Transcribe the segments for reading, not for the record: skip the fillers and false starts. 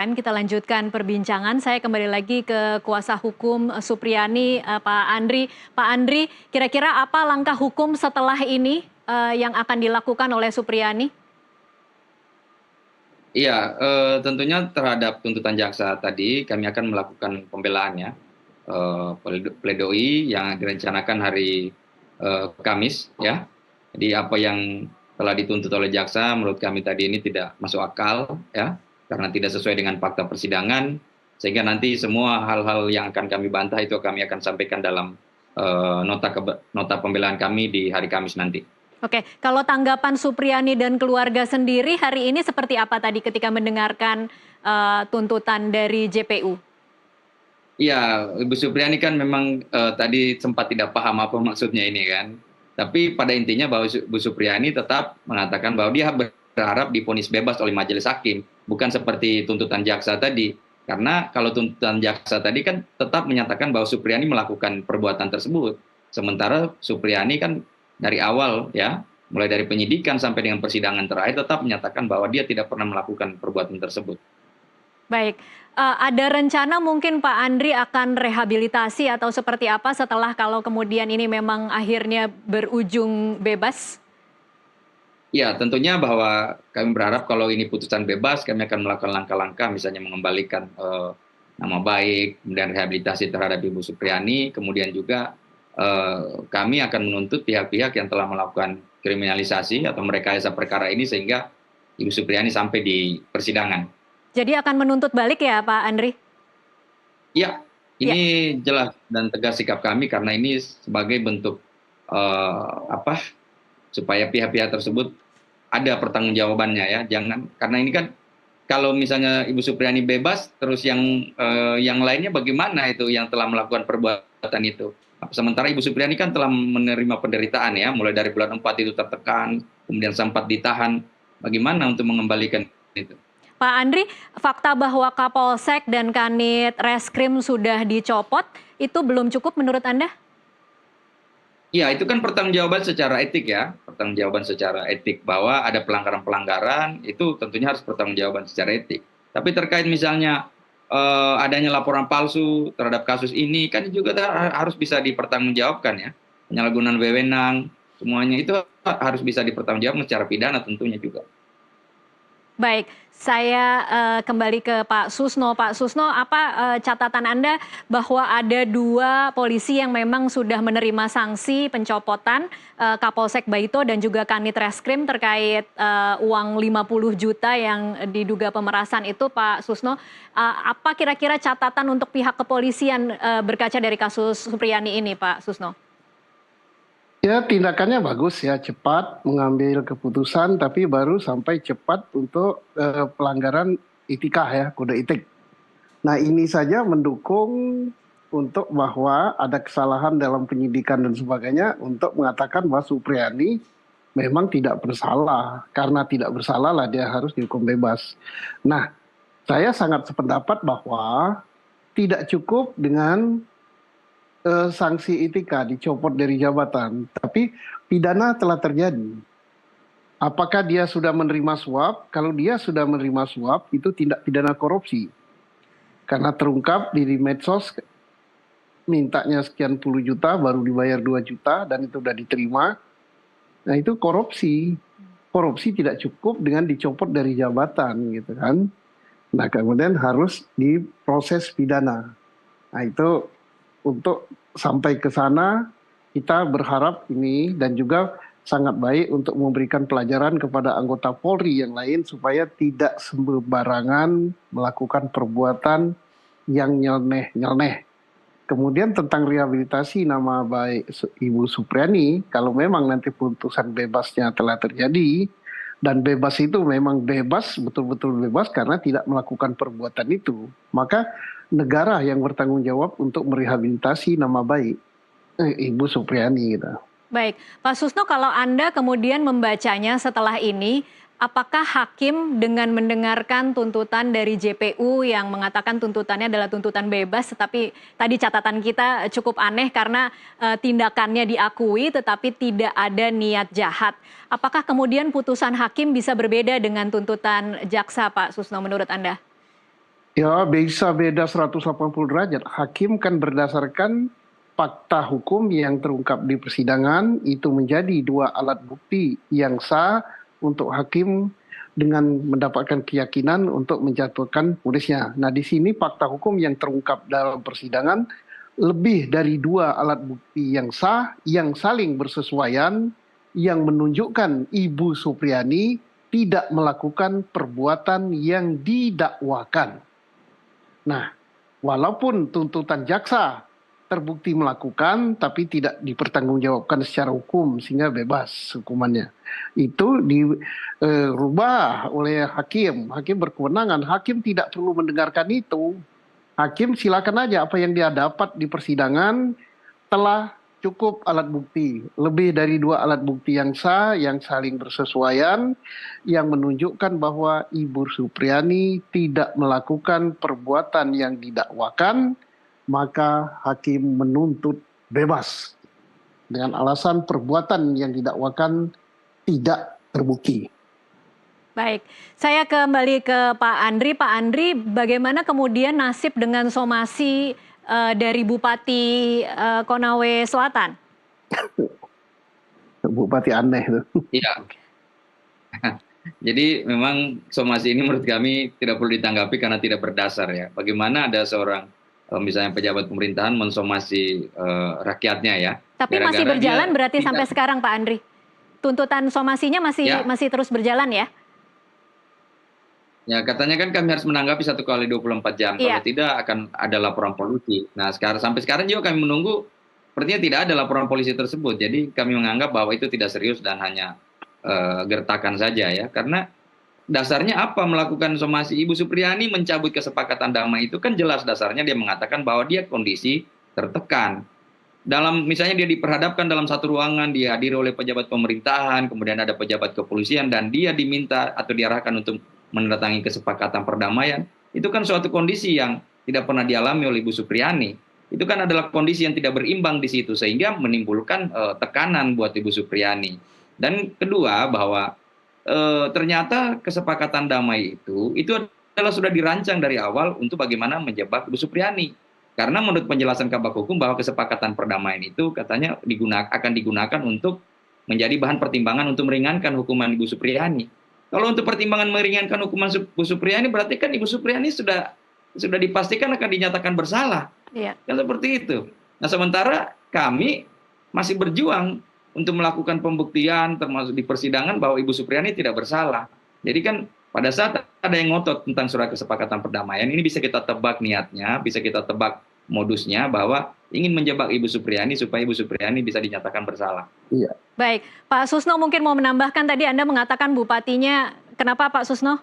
Kita lanjutkan perbincangan. Saya kembali lagi ke kuasa hukum Supriyani, Pak Andri. Pak Andri, kira-kira apa langkah hukum setelah ini yang akan dilakukan oleh Supriyani? Iya, tentunya terhadap tuntutan jaksa tadi kami akan melakukan pembelaan ya, pledoi yang direncanakan hari Kamis ya. Jadi apa yang telah dituntut oleh jaksa menurut kami tadi ini tidak masuk akal ya, karena tidak sesuai dengan fakta persidangan, sehingga nanti semua hal-hal yang akan kami bantah itu kami akan sampaikan dalam nota pembelaan kami di hari Kamis nanti. Oke, kalau tanggapan Supriyani dan keluarga sendiri hari ini seperti apa tadi ketika mendengarkan tuntutan dari JPU? Iya, Ibu Supriyani kan memang tadi sempat tidak paham apa maksudnya ini kan. Tapi pada intinya bahwa Bu Supriyani tetap mengatakan bahwa dia berharap divonis bebas oleh majelis hakim, bukan seperti tuntutan jaksa tadi. Karena kalau tuntutan jaksa tadi kan tetap menyatakan bahwa Supriyani melakukan perbuatan tersebut. Sementara Supriyani kan dari awal ya, mulai dari penyidikan sampai dengan persidangan terakhir tetap menyatakan bahwa dia tidak pernah melakukan perbuatan tersebut. Baik, ada rencana mungkin Pak Andri akan rehabilitasi atau seperti apa setelah kalau kemudian ini memang akhirnya berujung bebas? Ya, tentunya bahwa kami berharap kalau ini putusan bebas, kami akan melakukan langkah-langkah, misalnya mengembalikan nama baik, kemudian rehabilitasi terhadap Ibu Supriyani, kemudian juga kami akan menuntut pihak-pihak yang telah melakukan kriminalisasi atau merekayasa perkara ini sehingga Ibu Supriyani sampai di persidangan. Jadi akan menuntut balik ya Pak Andri? Ya, Ya. ini jelas dan tegas sikap kami karena ini sebagai bentuk supaya pihak-pihak tersebut ada pertanggungjawabannya ya. Jangan karena ini kan kalau misalnya Ibu Supriyani bebas, terus yang lainnya bagaimana itu yang telah melakukan perbuatan itu? Sementara Ibu Supriyani kan telah menerima penderitaan ya, mulai dari bulan 4 itu tertekan, kemudian sempat ditahan. Bagaimana untuk mengembalikan itu? Pak Andri, fakta bahwa Kapolsek dan Kanit Reskrim sudah dicopot, itu belum cukup menurut Anda? Ya, itu kan pertanggungjawaban secara etik ya, pertanggungjawaban secara etik bahwa ada pelanggaran-pelanggaran itu tentunya harus pertanggungjawaban secara etik. Tapi terkait misalnya adanya laporan palsu terhadap kasus ini kan juga harus bisa dipertanggungjawabkan ya. Penyalahgunaan wewenang, semuanya itu harus bisa dipertanggungjawabkan secara pidana tentunya juga. Baik, saya kembali ke Pak Susno. Pak Susno, apa catatan Anda bahwa ada 2 polisi yang memang sudah menerima sanksi pencopotan Kapolsek Baito dan juga Kanit Reskrim terkait uang 50 juta yang diduga pemerasan itu, Pak Susno. Apa kira-kira catatan untuk pihak kepolisian berkaca dari kasus Supriyani ini, Pak Susno? Ya, tindakannya bagus ya, cepat mengambil keputusan, tapi baru sampai cepat untuk pelanggaran etika ya, kode etik. Nah, ini saja mendukung untuk bahwa ada kesalahan dalam penyidikan dan sebagainya untuk mengatakan bahwa Supriyani memang tidak bersalah. Karena tidak bersalah lah dia harus dihukum bebas. Nah, saya sangat sependapat bahwa tidak cukup dengan sanksi etika dicopot dari jabatan, tapi pidana telah terjadi. Apakah dia sudah menerima suap? Kalau dia sudah menerima suap, itu tindak pidana korupsi. Karena terungkap di medsos, mintanya sekian puluh juta, baru dibayar 2 juta, dan itu sudah diterima. Nah, itu korupsi. Korupsi tidak cukup dengan dicopot dari jabatan, gitu kan. Nah, kemudian harus diproses pidana. Nah, itu untuk sampai ke sana kita berharap ini dan juga sangat baik untuk memberikan pelajaran kepada anggota Polri yang lain supaya tidak sembarangan melakukan perbuatan yang nyeleneh. Kemudian tentang rehabilitasi nama baik Ibu Supriyani, kalau memang nanti putusan bebasnya telah terjadi, dan bebas itu memang bebas, betul-betul bebas karena tidak melakukan perbuatan itu, maka negara yang bertanggung jawab untuk merehabilitasi nama baik Ibu Supriyani gitu. Baik, Pak Susno, kalau Anda kemudian membacanya setelah ini, apakah hakim dengan mendengarkan tuntutan dari JPU yang mengatakan tuntutannya adalah tuntutan bebas, tetapi tadi catatan kita cukup aneh karena tindakannya diakui tetapi tidak ada niat jahat. Apakah kemudian putusan hakim bisa berbeda dengan tuntutan jaksa, Pak Susno, menurut Anda? Ya, bisa beda 180 derajat. Hakim kan berdasarkan fakta hukum yang terungkap di persidangan itu menjadi dua alat bukti yang sah untuk hakim dengan mendapatkan keyakinan untuk menjatuhkan vonisnya. Nah, di sini fakta hukum yang terungkap dalam persidangan lebih dari dua alat bukti yang sah, yang saling bersesuaian, yang menunjukkan Ibu Supriani tidak melakukan perbuatan yang didakwakan. Nah, walaupun tuntutan jaksa terbukti melakukan, tapi tidak dipertanggungjawabkan secara hukum sehingga bebas hukumannya. Itu dirubah oleh hakim. Hakim berkewenangan. Hakim tidak perlu mendengarkan itu. Hakim silakan aja apa yang dia dapat di persidangan telah cukup alat bukti. Lebih dari dua alat bukti yang sah, yang saling bersesuaian, yang menunjukkan bahwa Ibu Supriani tidak melakukan perbuatan yang didakwakan, maka hakim menuntut bebas dengan alasan perbuatan yang didakwakan tidak terbukti. Baik, saya kembali ke Pak Andri. Pak Andri, bagaimana kemudian nasib dengan somasi dari Bupati Konawe Selatan? Bupati aneh itu. Iya. Jadi memang somasi ini menurut kami tidak perlu ditanggapi karena tidak berdasar ya. Bagaimana ada seorang misalnya pejabat pemerintahan mensomasi rakyatnya ya. Tapi masih berjalan berarti sampai sekarang Pak Andri? Tuntutan somasinya masih terus berjalan ya? Ya, katanya kan kami harus menanggapi 1 kali 24 jam. Kalau tidak akan ada laporan polisi. Nah, sampai sekarang juga kami menunggu, sepertinya tidak ada laporan polisi tersebut. Jadi kami menganggap bahwa itu tidak serius dan hanya gertakan saja ya. Karena dasarnya apa melakukan somasi? Ibu Supriani mencabut kesepakatan damai itu kan jelas dasarnya dia mengatakan bahwa dia kondisi tertekan. Misalnya dia diperhadapkan dalam satu ruangan, dihadiri oleh pejabat pemerintahan, kemudian ada pejabat kepolisian, dan dia diminta atau diarahkan untuk menandatangani kesepakatan perdamaian, itu kan suatu kondisi yang tidak pernah dialami oleh Ibu Supriani. Itu kan adalah kondisi yang tidak berimbang di situ, sehingga menimbulkan tekanan buat Ibu Supriani. Dan kedua, bahwa ternyata kesepakatan damai itu adalah sudah dirancang dari awal untuk bagaimana menjebak Ibu Supriani. Karena menurut penjelasan Kabak Hukum bahwa kesepakatan perdamaian itu katanya akan digunakan untuk menjadi bahan pertimbangan untuk meringankan hukuman Ibu Supriani. Kalau untuk pertimbangan meringankan hukuman Ibu Supriani, berarti kan Ibu Supriani sudah dipastikan akan dinyatakan bersalah. Iya. Kan seperti itu. Nah, sementara kami masih berjuang untuk melakukan pembuktian termasuk di persidangan bahwa Ibu Supriani tidak bersalah. Jadi kan pada saat ada yang ngotot tentang surat kesepakatan perdamaian, ini bisa kita tebak niatnya, bisa kita tebak modusnya bahwa ingin menjebak Ibu Supriani supaya Ibu Supriani bisa dinyatakan bersalah. Iya. Baik, Pak Susno mungkin mau menambahkan, tadi Anda mengatakan bupatinya, kenapa Pak Susno?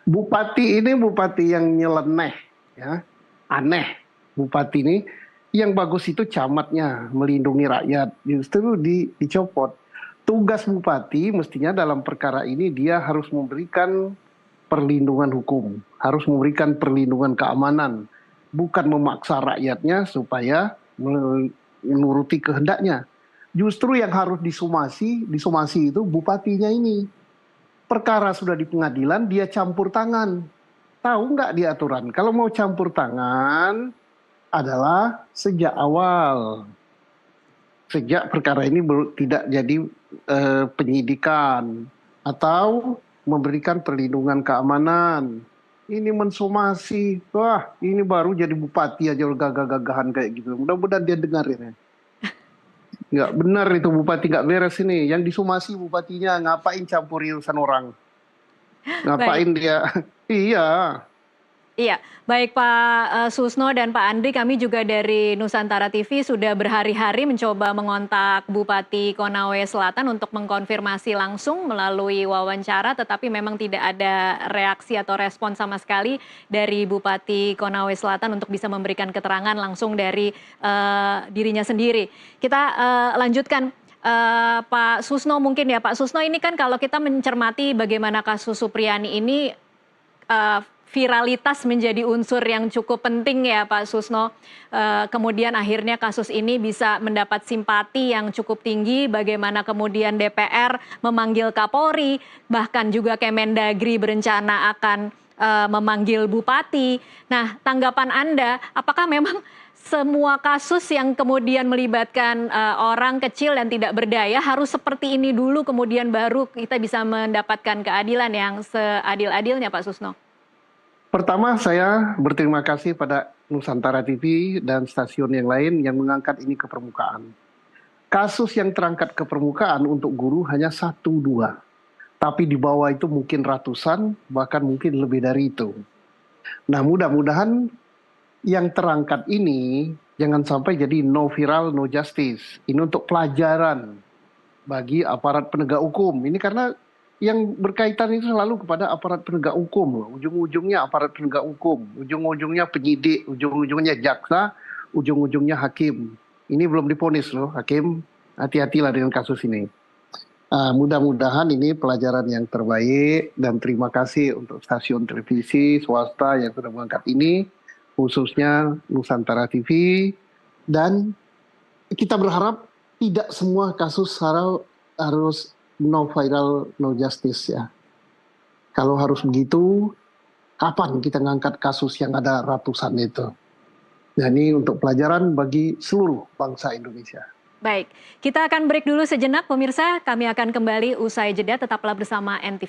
Bupati ini bupati yang nyeleneh, ya, aneh. Bupati ini yang bagus itu camatnya, melindungi rakyat, justru dicopot. Tugas bupati mestinya dalam perkara ini dia harus memberikan perlindungan hukum, harus memberikan perlindungan keamanan, bukan memaksa rakyatnya supaya menuruti kehendaknya. Justru yang harus disomasi itu bupatinya ini. Perkara sudah di pengadilan, dia campur tangan. Tahu nggak di aturan? Kalau mau campur tangan adalah sejak awal. Sejak perkara ini tidak jadi penyidikan atau memberikan perlindungan keamanan. Ini mensomasi, wah ini baru jadi bupati aja gagah-gagahan kayak gitu. Mudah-mudahan dia dengar ini. Nggak benar itu bupati, nggak beres ini. Yang disomasi bupatinya, ngapain campuri urusan orang? Ngapain dia? Iya. Iya, baik Pak Susno dan Pak Andri, kami juga dari Nusantara TV sudah berhari-hari mencoba mengontak Bupati Konawe Selatan untuk mengkonfirmasi langsung melalui wawancara, tetapi memang tidak ada reaksi atau respon sama sekali dari Bupati Konawe Selatan untuk bisa memberikan keterangan langsung dari dirinya sendiri. Kita lanjutkan. Pak Susno mungkin ya, Pak Susno, ini kan kalau kita mencermati bagaimana kasus Supriani ini, viralitas menjadi unsur yang cukup penting ya Pak Susno. Kemudian akhirnya kasus ini bisa mendapat simpati yang cukup tinggi, bagaimana kemudian DPR memanggil Kapolri, bahkan juga Kemendagri berencana akan memanggil bupati. Nah, tanggapan Anda, apakah memang semua kasus yang kemudian melibatkan orang kecil dan tidak berdaya harus seperti ini dulu, kemudian baru kita bisa mendapatkan keadilan yang seadil-adilnya, Pak Susno? Pertama, saya berterima kasih pada Nusantara TV dan stasiun yang lain yang mengangkat ini ke permukaan. Kasus yang terangkat ke permukaan untuk guru hanya 1-2. Tapi di bawah itu mungkin ratusan, bahkan mungkin lebih dari itu. Nah, mudah-mudahan yang terangkat ini jangan sampai jadi no viral, no justice. Ini untuk pelajaran bagi aparat penegak hukum. Ini karena yang berkaitan itu selalu kepada aparat penegak hukum. Ujung-ujungnya aparat penegak hukum, ujung-ujungnya penyidik, ujung-ujungnya jaksa, ujung-ujungnya hakim. Ini belum diponis loh, hakim. Hati-hatilah dengan kasus ini. Mudah-mudahan ini pelajaran yang terbaik dan terima kasih untuk stasiun televisi swasta yang sudah mengangkat ini, khususnya Nusantara TV. Dan kita berharap tidak semua kasus harus no viral, no justice ya. Kalau harus begitu, kapan kita ngangkat kasus yang ada ratusan itu? Nah, ini untuk pelajaran bagi seluruh bangsa Indonesia. Baik, kita akan break dulu sejenak pemirsa. Kami akan kembali usai jeda, tetaplah bersama NTV.